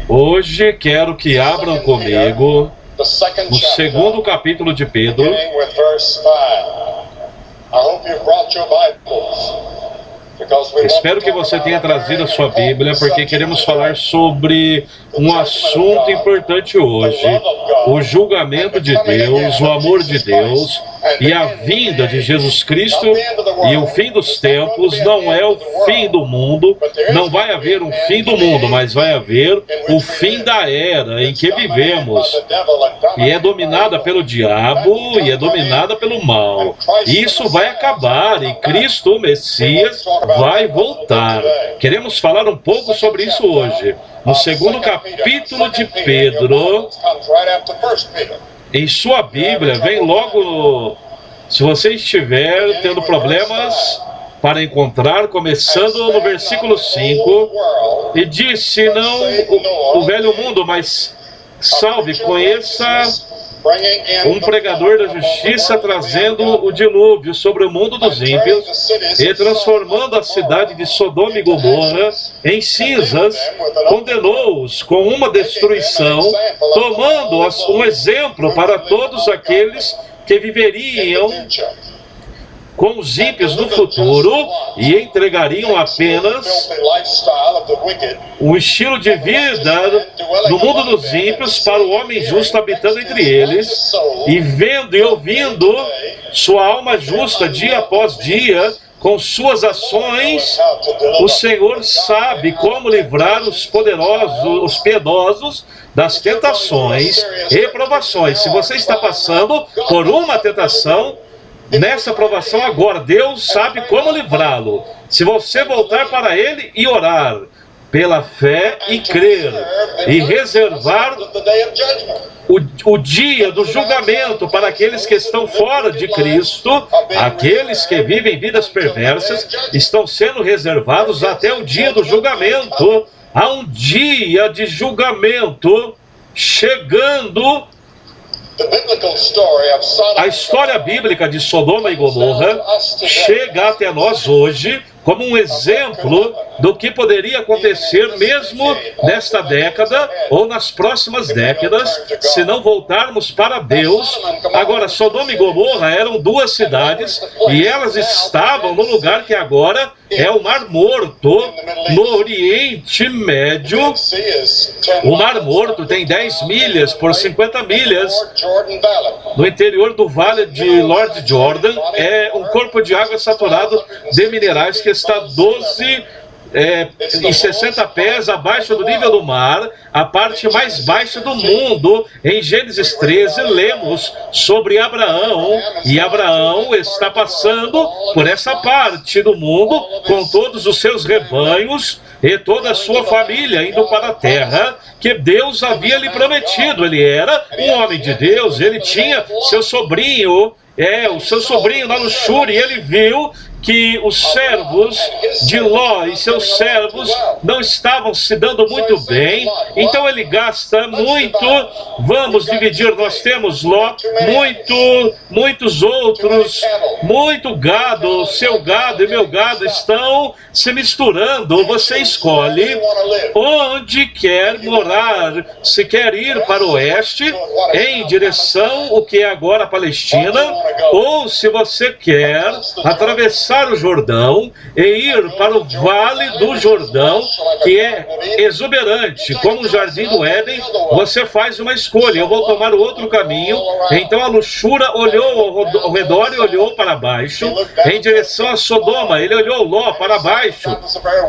Hoje quero que abram comigo o segundo capítulo de Pedro. Espero que você tenha trazido a sua Bíblia, porque queremos falar sobre um assunto importante hoje: o julgamento de Deus, o amor de Deus e a vinda de Jesus Cristo. E o fim dos tempos não é o fim do mundo, não vai haver um fim do mundo, mas vai haver o fim da era em que vivemos, e é dominada pelo diabo e é dominada pelo mal. Isso vai acabar e Cristo, o Messias, vai voltar. Queremos falar um pouco sobre isso hoje. No segundo capítulo de Pedro, em sua Bíblia, vem logo, se você estiver tendo problemas para encontrar, começando no versículo 5, e disse: não o velho mundo, mas salve, conheça um pregador da justiça trazendo o dilúvio sobre o mundo dos ímpios e transformando a cidade de Sodoma e Gomorra em cinzas, condenou-os com uma destruição, tomando-os um exemplo para todos aqueles que viveriam com os ímpios no futuro e entregariam apenas o estilo de vida no mundo dos ímpios para o homem justo habitando entre eles, e vendo e ouvindo sua alma justa dia após dia com suas ações. O Senhor sabe como livrar os poderosos, os piedosos, das tentações e provações. Se você está passando por uma tentação, nessa provação agora, Deus sabe como livrá-lo. Se você voltar para Ele e orar pela fé e crer e reservar o dia do julgamento para aqueles que estão fora de Cristo, aqueles que vivem vidas perversas, estão sendo reservados até o dia do julgamento. Há um dia de julgamento chegando. A história bíblica de Sodoma e Gomorra chega até nós hoje como um exemplo do que poderia acontecer mesmo nesta década ou nas próximas décadas, se não voltarmos para Deus. Agora, Sodoma e Gomorra eram duas cidades e elas estavam no lugar que agora é o Mar Morto, no Oriente Médio. O Mar Morto tem 10 milhas por 50 milhas. No interior do Vale de Lord Jordan, é um corpo de água saturado de minerais que está 60 pés abaixo do nível do mar, a parte mais baixa do mundo. Em Gênesis 13, lemos sobre Abraão, e Abraão está passando por essa parte do mundo com todos os seus rebanhos e toda a sua família, indo para a terra que Deus havia lhe prometido. Ele era um homem de Deus, ele tinha seu sobrinho, o seu sobrinho na luxúria, e ele viu que os servos de Ló e seus servos não estavam se dando muito bem, então ele gasta muito. Vamos dividir, nós temos Ló, muitos outros, muito gado, seu gado e meu gado estão se misturando. Você escolhe onde quer morar, se quer ir para o oeste, em direção o que é agora a Palestina, ou se você quer atravessar o Jordão e ir para o Vale do Jordão, que é exuberante, como o Jardim do Éden. Você faz uma escolha: eu vou tomar o outro caminho. Então a luxúria olhou ao redor e olhou para baixo, em direção a Sodoma. Ele olhou Ló para baixo,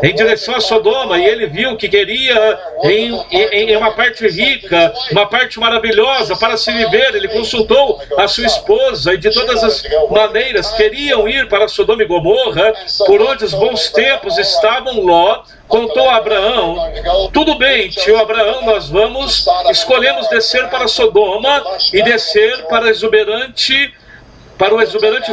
em direção a Sodoma, e ele viu que queria em uma parte rica, uma parte maravilhosa para se viver. Ele consultou a sua esposa, e de todas as maneiras queriam ir para Sodoma e Gomorra, por onde os bons tempos estavam. Ló contou a Abraão: tudo bem, tio Abraão, nós escolhemos descer para Sodoma e descer para o exuberante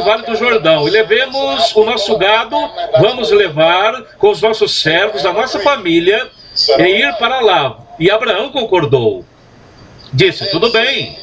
Vale do Jordão, e levemos o nosso gado, vamos levar com os nossos servos, a nossa família, e ir para lá. E Abraão concordou, disse: tudo bem.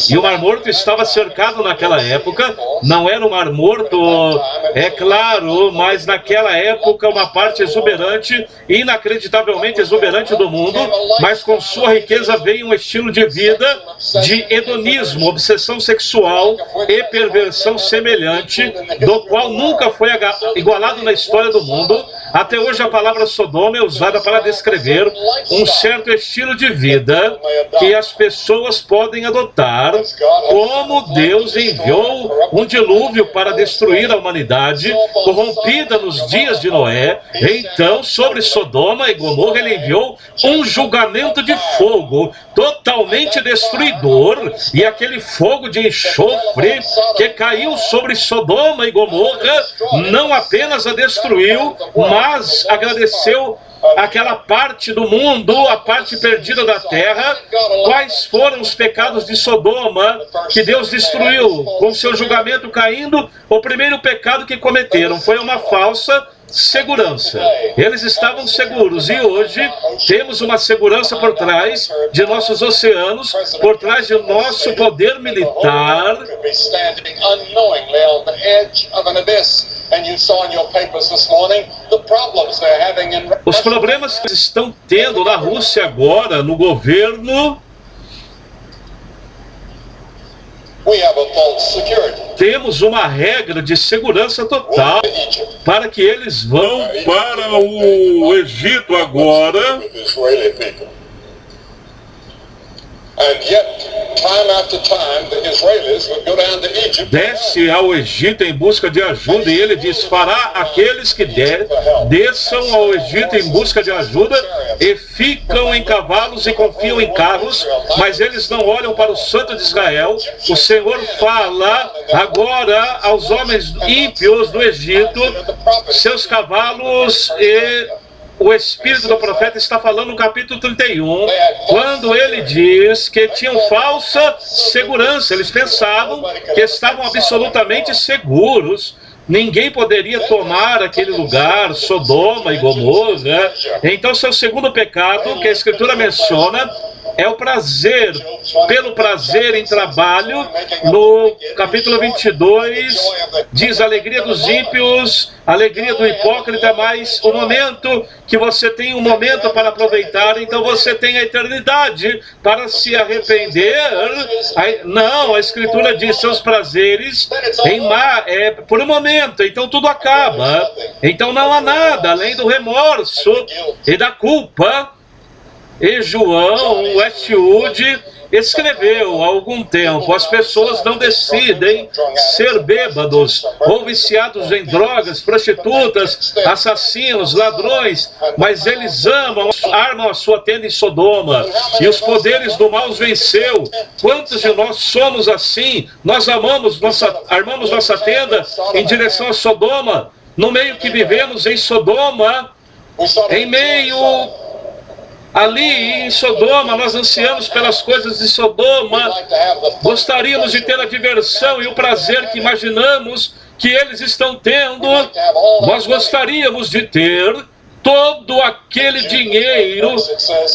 E o Mar Morto estava cercado naquela época, não era o Mar Morto, é claro, mas naquela época uma parte exuberante, inacreditavelmente exuberante do mundo, mas com sua riqueza veio um estilo de vida de hedonismo, obsessão sexual e perversão semelhante, do qual nunca foi igualado na história do mundo. Até hoje a palavra Sodoma é usada para descrever um certo estilo de vida que as pessoas podem adotar, como Deus enviou um dilúvio para destruir a humanidade corrompida nos dias de Noé. Então, sobre Sodoma e Gomorra, ele enviou um julgamento de fogo totalmente destruidor, e aquele fogo de enxofre que caiu sobre Sodoma e Gomorra não apenas a destruiu, mas agradeceu aquela parte do mundo, a parte perdida da terra. Quais foram os pecados de Sodoma que Deus destruiu com seu julgamento caindo? O primeiro pecado que cometeram foi uma falsa segurança. Eles estavam seguros, e hoje temos uma segurança por trás de nossos oceanos, por trás de nosso poder militar. Os problemas que estão tendo na Rússia agora, no governo, temos uma regra de segurança total para que eles vão para o Egito agora. Desce ao Egito em busca de ajuda, e ele diz: fará aqueles que desçam ao Egito em busca de ajuda e ficam em cavalos e confiam em carros, mas eles não olham para o Santo de Israel. O Senhor fala agora aos homens ímpios do Egito, seus cavalos, e o Espírito do profeta está falando no capítulo 31, quando ele diz que tinham falsa segurança. Eles pensavam que estavam absolutamente seguros. Ninguém poderia tomar aquele lugar, Sodoma e Gomorra. Então, seu segundo pecado, que a Escritura menciona, é o prazer, pelo prazer em trabalho. No capítulo 22, diz: a alegria dos ímpios, a alegria do hipócrita, mas o momento que você tem um momento para aproveitar, então você tem a eternidade para se arrepender. Não, a Escritura diz: seus prazeres é por um momento, então tudo acaba. Então não há nada além do remorso e da culpa. E João Westwood escreveu há algum tempo: as pessoas não decidem ser bêbados ou viciados em drogas, prostitutas, assassinos, ladrões, mas eles armam a sua tenda em Sodoma, e os poderes do mal os venceu. Quantos de nós somos assim? Nós armamos nossa tenda em direção a Sodoma, no meio que vivemos em Sodoma, em meio ali em Sodoma, nós ansiamos pelas coisas de Sodoma, gostaríamos de ter a diversão e o prazer que imaginamos que eles estão tendo. Nós gostaríamos de ter todo aquele dinheiro.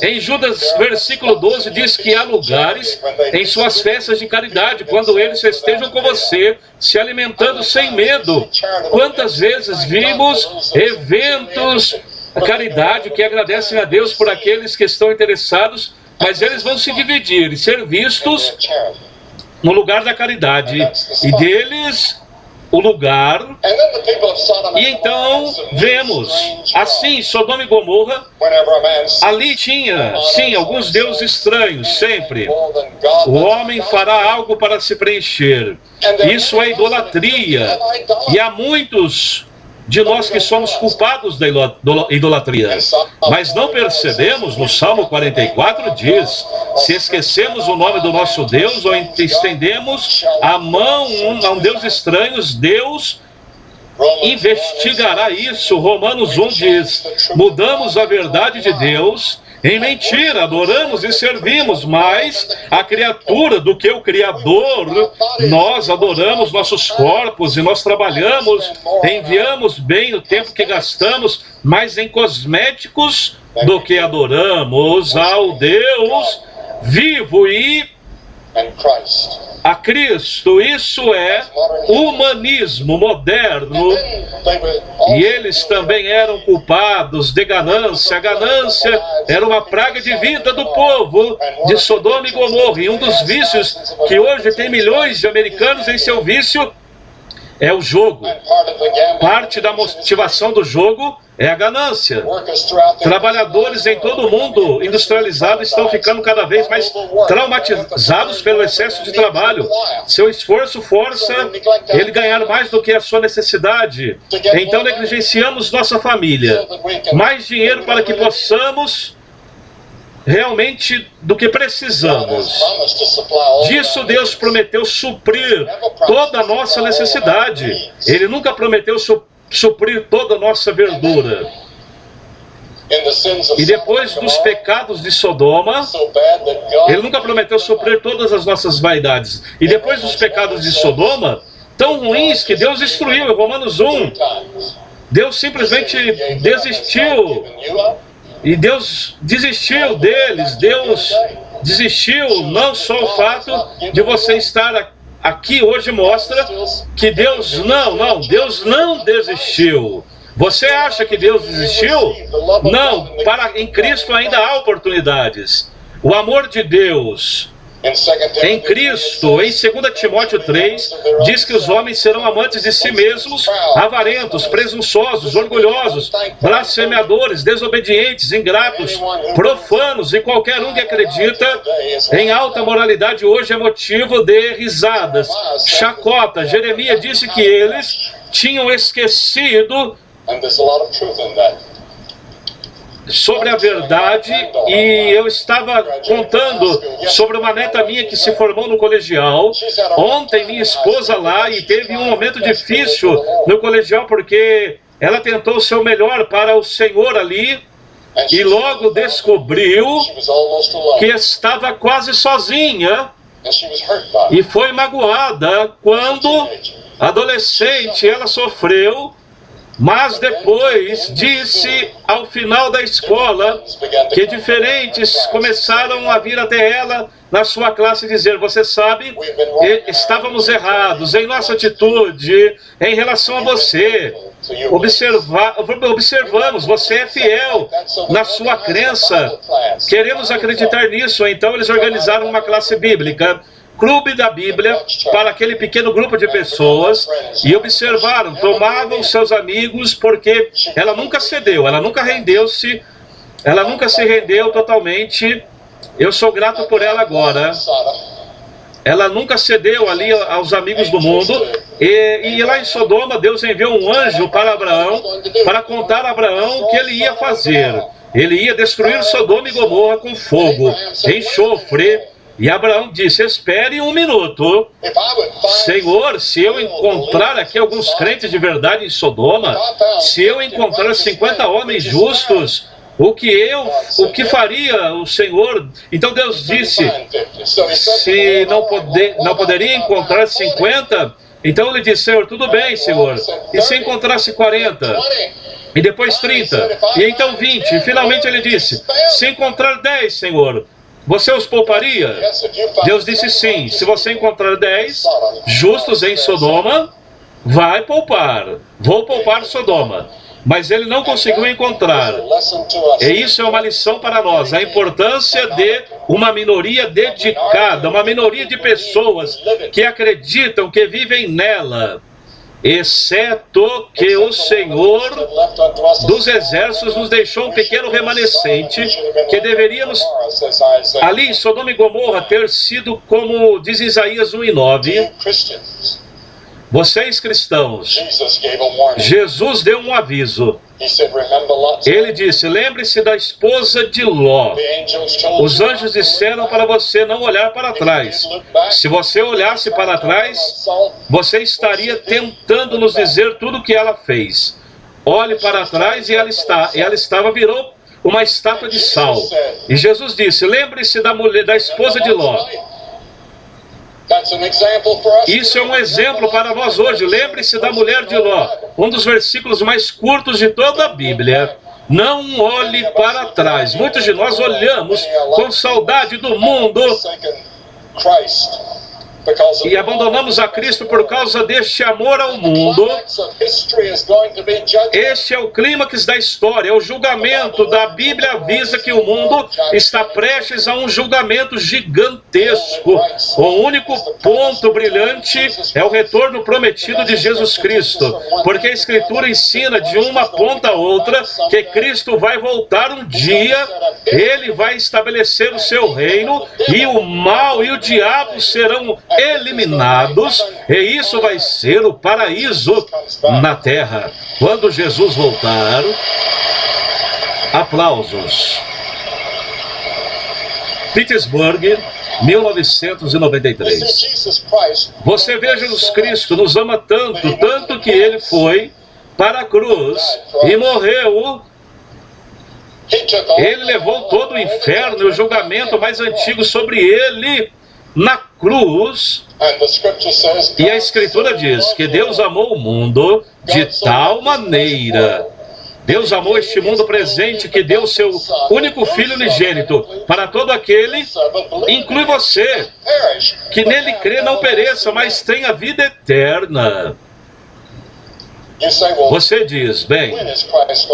Em Judas, versículo 12, diz que há lugares em suas festas de caridade, quando eles festejam com você, se alimentando sem medo. Quantas vezes vimos eventos caridade que agradecem a Deus por aqueles que estão interessados, mas eles vão se dividir e ser vistos no lugar da caridade, e deles o lugar. E então vemos assim Sodoma e Gomorra. Ali tinha, sim, alguns deuses estranhos, sempre. O homem fará algo para se preencher. Isso é idolatria, e há muitos de nós que somos culpados da idolatria. Mas não percebemos, no Salmo 44 diz: se esquecemos o nome do nosso Deus ou estendemos a mão a um Deus estranho, Deus investigará isso. Romanos 1 diz: mudamos a verdade de Deus em mentira, adoramos e servimos mais a criatura do que o Criador. Nós adoramos nossos corpos e nós trabalhamos, enviamos bem o tempo que gastamos, mais em cosméticos do que adoramos ao Deus vivo e a Cristo. Isso é humanismo moderno. E eles também eram culpados de ganância. A ganância era uma praga de vida do povo de Sodoma e Gomorra. E um dos vícios que hoje tem milhões de americanos em seu vício é o jogo. Parte da motivação do jogo é a ganância. Trabalhadores em todo o mundo industrializado estão ficando cada vez mais traumatizados pelo excesso de trabalho. Seu esforço força ele ganhar mais do que a sua necessidade. Então negligenciamos nossa família. Mais dinheiro para que possamos realmente do que precisamos. Disso Deus prometeu suprir toda a nossa necessidade. Ele nunca prometeu suprir toda a nossa verdura. E depois dos pecados de Sodoma, Ele nunca prometeu suprir todas as nossas vaidades. E depois dos pecados de Sodoma, tão ruins que Deus destruiu. Em Romanos 1, Deus simplesmente desistiu. E Deus desistiu deles. Deus desistiu. Não só o fato de você estar aqui hoje mostra que Deus não desistiu. Você acha que Deus desistiu? Não, em Cristo ainda há oportunidades. O amor de Deus em Cristo, em 2 Timóteo 3, diz que os homens serão amantes de si mesmos, avarentos, presunçosos, orgulhosos, blasfemadores, desobedientes, ingratos, profanos, e qualquer um que acredita em alta moralidade hoje é motivo de risadas, chacota. Jeremias disse que eles tinham esquecido sobre a verdade, e eu estava contando sobre uma neta minha que se formou no colegial. Ontem minha esposa lá, e teve um momento difícil no colegial, porque ela tentou o seu melhor para o Senhor ali, e logo descobriu que estava quase sozinha, e foi magoada quando, adolescente, ela sofreu. Mas depois disse ao final da escola que diferentes começaram a vir até ela na sua classe e dizer: você sabe, estávamos errados em nossa atitude em relação a você. Observamos, você é fiel na sua crença. Queremos acreditar nisso. Então eles organizaram uma classe bíblica, Clube da Bíblia, para aquele pequeno grupo de pessoas, e observaram, tomavam seus amigos, porque ela nunca cedeu, ela nunca rendeu-se, ela nunca se rendeu totalmente. Eu sou grato por ela agora. Ela nunca cedeu ali aos amigos do mundo. E lá em Sodoma, Deus enviou um anjo para Abraão, para contar a Abraão o que ele ia fazer. Ele ia destruir Sodoma e Gomorra com fogo, enxofre. E Abraão disse: espere um minuto. Senhor, se eu encontrar aqui alguns crentes de verdade em Sodoma, se eu encontrar 50 homens justos, o que faria o Senhor? Então Deus disse: se não poderia encontrar 50, então ele disse: Senhor, tudo bem, Senhor. E se encontrasse 40? E depois 30? E então 20? E finalmente ele disse: se encontrar 10, Senhor, você os pouparia? Deus disse sim. Se você encontrar 10 justos em Sodoma, vai poupar. Vou poupar Sodoma. Mas ele não conseguiu encontrar. E isso é uma lição para nós. A importância de uma minoria dedicada, uma minoria de pessoas que acreditam, que vivem nela. Exceto que o Senhor dos exércitos nos deixou um pequeno remanescente, que deveríamos, ali em Sodoma e Gomorra, ter sido como diz Isaías 1:9. Vocês cristãos, Jesus deu um aviso. Ele disse: lembre-se da esposa de Ló. Os anjos disseram para você não olhar para trás. Se você olhasse para trás, você estaria tentando nos dizer tudo o que ela fez. Olhe para trás, e ela virou uma estátua de sal. E Jesus disse: lembre-se da esposa de Ló. Isso é um exemplo para nós hoje. Lembre-se da mulher de Ló, um dos versículos mais curtos de toda a Bíblia. Não olhe para trás. Muitos de nós olhamos com saudade do mundo E abandonamos a Cristo por causa deste amor ao mundo. Este é o clímax da história, é o julgamento da Bíblia. Avisa que o mundo está prestes a um julgamento gigantesco. O único ponto brilhante é o retorno prometido de Jesus Cristo, porque a Escritura ensina de uma ponta a outra que Cristo vai voltar um dia, Ele vai estabelecer o seu reino e o mal e o diabo serão eliminados, e isso vai ser o paraíso na terra. Quando Jesus voltar, aplausos. Pittsburgh, 1993. Você vê Jesus Cristo nos ama tanto, tanto que Ele foi para a cruz e morreu. Ele levou todo o inferno e o julgamento mais antigo sobre Ele na cruz. E a Escritura diz que Deus amou o mundo de tal maneira. Deus amou este mundo presente que deu o seu único Filho unigênito para todo aquele, inclui você, que nele crê não pereça, mas tenha vida eterna. Você diz, bem,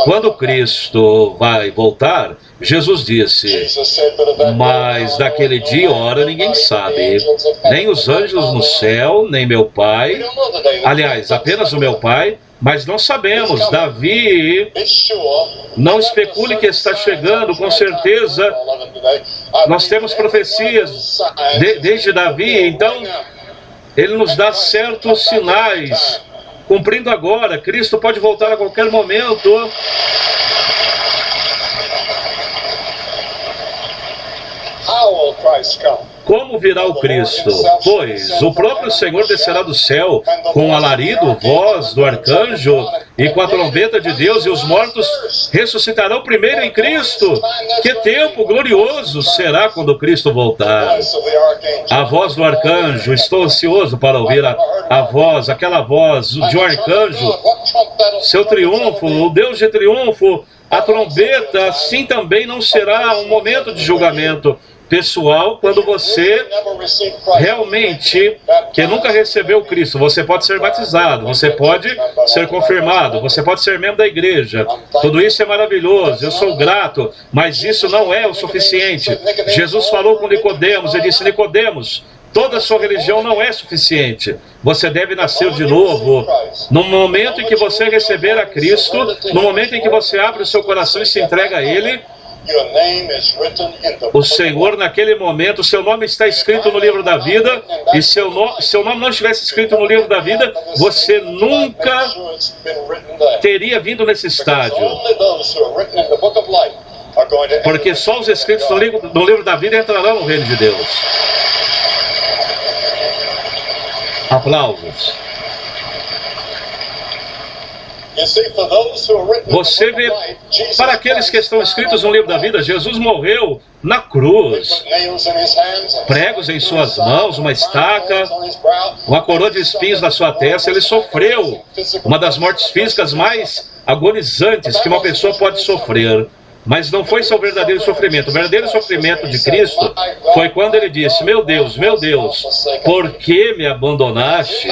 quando Cristo vai voltar, Jesus disse, mas daquele dia e hora ninguém sabe, nem os anjos no céu, nem meu Pai, aliás, apenas o meu Pai, mas não sabemos. Davi, não especule que está chegando, com certeza, nós temos profecias desde Davi, então ele nos dá certos sinais, cumprindo agora. Cristo pode voltar a qualquer momento. Como virá o Cristo? Pois o próprio Senhor descerá do céu com o alarido, voz do arcanjo e com a trombeta de Deus, e os mortos ressuscitarão primeiro em Cristo. Que tempo glorioso será quando Cristo voltar! A voz do arcanjo, estou ansioso para ouvir a voz, aquela voz de um arcanjo, seu triunfo, o Deus de triunfo, a trombeta. Assim também não será um momento de julgamento pessoal quando você realmente, que nunca recebeu Cristo. Você pode ser batizado, você pode ser confirmado, você pode ser membro da igreja. Tudo isso é maravilhoso, eu sou grato, mas isso não é o suficiente. Jesus falou com Nicodemos, ele disse, Nicodemos, toda a sua religião não é suficiente. Você deve nascer de novo. No momento em que você receber a Cristo, no momento em que você abre o seu coração e se entrega a Ele, o Senhor, naquele momento, o seu nome está escrito no livro da vida, e se seu nome não estivesse escrito no livro da vida, você nunca teria vindo nesse estádio. Porque só os escritos no livro da vida entrarão no reino de Deus. Aplausos. Você vê, para aqueles que estão escritos no livro da vida, Jesus morreu na cruz, pregos em suas mãos, uma estaca, uma coroa de espinhos na sua testa. Ele sofreu uma das mortes físicas mais agonizantes que uma pessoa pode sofrer. Mas não foi seu verdadeiro sofrimento. O verdadeiro sofrimento de Cristo foi quando ele disse, meu Deus, por que me abandonaste?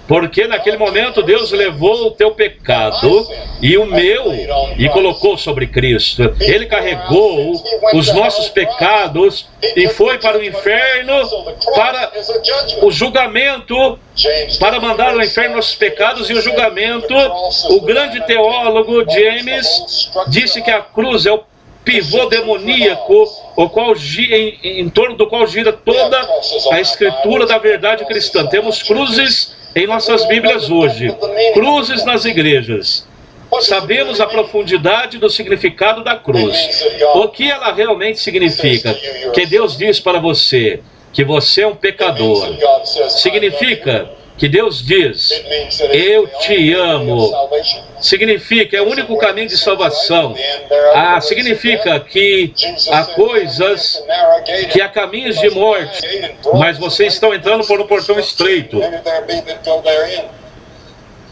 Porque naquele momento Deus levou o teu pecado e o meu e colocou sobre Cristo. Ele carregou os nossos pecados e foi para o inferno, para o julgamento, para mandar ao inferno nossos pecados e o julgamento. O grande teólogo James disse que a cruz é o pivô demoníaco, em torno do qual gira toda a escritura da verdade cristã. Temos cruzes em nossas Bíblias hoje, cruzes nas igrejas. Sabemos a profundidade do significado da cruz. O que ela realmente significa? Que Deus diz para você que você é um pecador. Significa que Deus diz, eu te amo. Significa, é o único caminho de salvação. Significa que há coisas, que há caminhos de morte, mas vocês estão entrando por um portão estreito.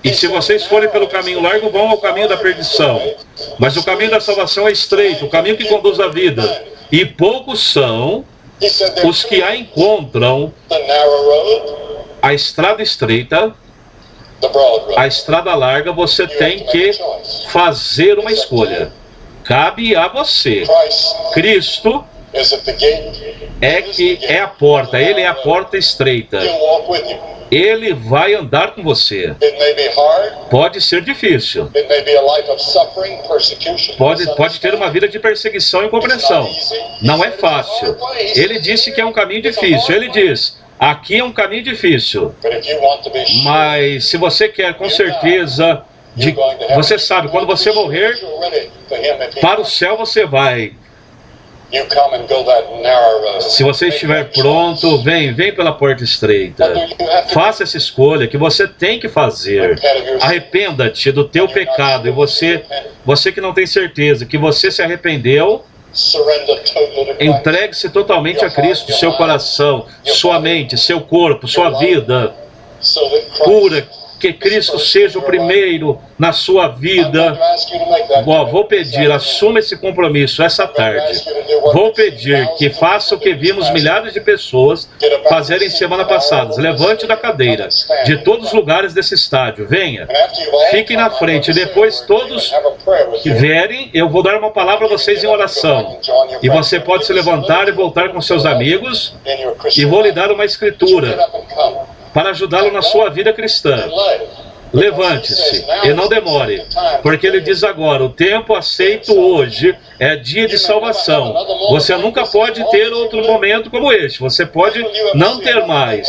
E se vocês forem pelo caminho largo, vão ao caminho da perdição. Mas o caminho da salvação é estreito, o caminho que conduz à vida. E poucos são Os que a encontram, a estrada estreita, a estrada larga, você tem que fazer uma escolha. Cabe a você. Cristo é a porta, Ele é a porta estreita. Ele vai andar com você. Pode ser difícil. Pode ter uma vida de perseguição e incompreensão. Não é fácil. Ele disse que é um caminho difícil. Ele diz, aqui é um caminho difícil. Mas se você quer com certeza, você sabe, quando você morrer, para o céu você vai. Se você estiver pronto, vem pela porta estreita. Faça essa escolha que você tem que fazer. Arrependa-te do teu pecado. E você que não tem certeza que você se arrependeu, entregue-se totalmente a Cristo, seu coração, sua mente, seu corpo, sua vida. Cura. Que Cristo seja o primeiro na sua vida. Vou pedir, assuma esse compromisso essa tarde. Vou pedir que faça o que vimos milhares de pessoas fazerem semana passada. Levante da cadeira, de todos os lugares desse estádio. Venha, fique na frente. Depois todos que vierem, eu vou dar uma palavra a vocês em oração. E você pode se levantar e voltar com seus amigos. E vou lhe dar uma escritura para ajudá-lo na sua vida cristã. Levante-se e não demore, porque ele diz agora, o tempo aceito hoje é dia de salvação. Você nunca pode ter outro momento como este. Você pode não ter mais.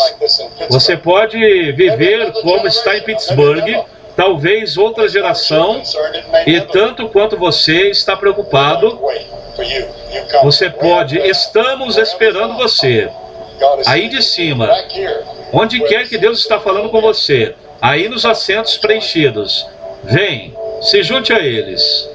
Você pode viver como está em Pittsburgh, talvez outra geração, e tanto quanto você está preocupado, você pode, estamos esperando você. Aí de cima, onde quer que Deus está falando com você, aí nos assentos preenchidos, vem, se junte a eles.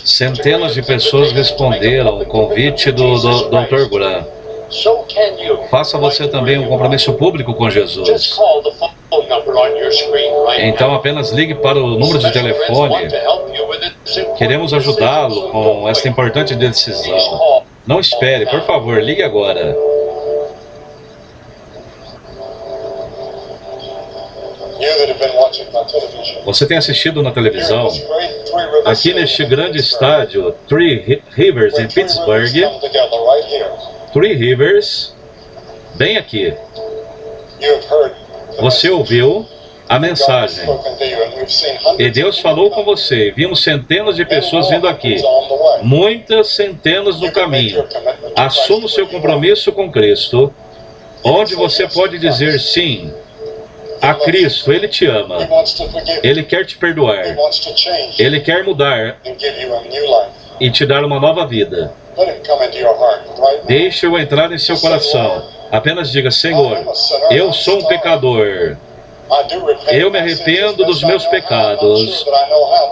Centenas de pessoas responderam ao convite do Dr. Graham. Faça você também um compromisso público com Jesus. Então apenas ligue para o número de telefone. Queremos ajudá-lo com esta importante decisão. Não espere, por favor, ligue agora. Você tem assistido na televisão, aqui neste grande estádio, Three Rivers, em Pittsburgh, Three Rivers, bem aqui. Você ouviu a mensagem, e Deus falou com você. Vimos centenas de pessoas vindo aqui, muitas centenas no caminho. Assuma o seu compromisso com Cristo, onde você pode dizer sim a Cristo. Ele te ama, Ele quer te perdoar, Ele quer mudar e te dar uma nova vida. Deixe-o entrar em seu coração. Apenas diga: Senhor, eu sou um pecador. Eu me arrependo dos meus pecados.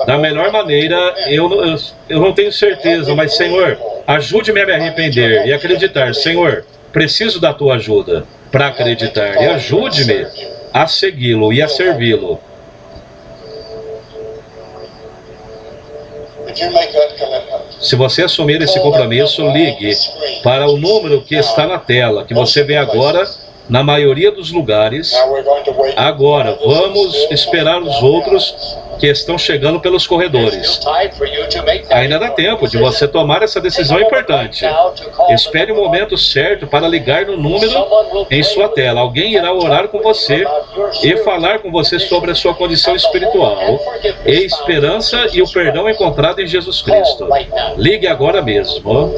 Da melhor maneira, eu não tenho certeza, mas Senhor, ajude-me a me arrepender e acreditar. Senhor, preciso da tua ajuda para acreditar, e ajude-me a segui-lo e a servi-lo. Se você assumir esse compromisso, ligue para o número que está na tela, que você vê agora na maioria dos lugares. Agora, vamos esperar os outros que estão chegando pelos corredores. Ainda dá tempo de você tomar essa decisão importante. Espere o momento certo para ligar no número em sua tela. Alguém irá orar com você e falar com você sobre a sua condição espiritual e esperança e o perdão encontrado em Jesus Cristo. Ligue agora mesmo.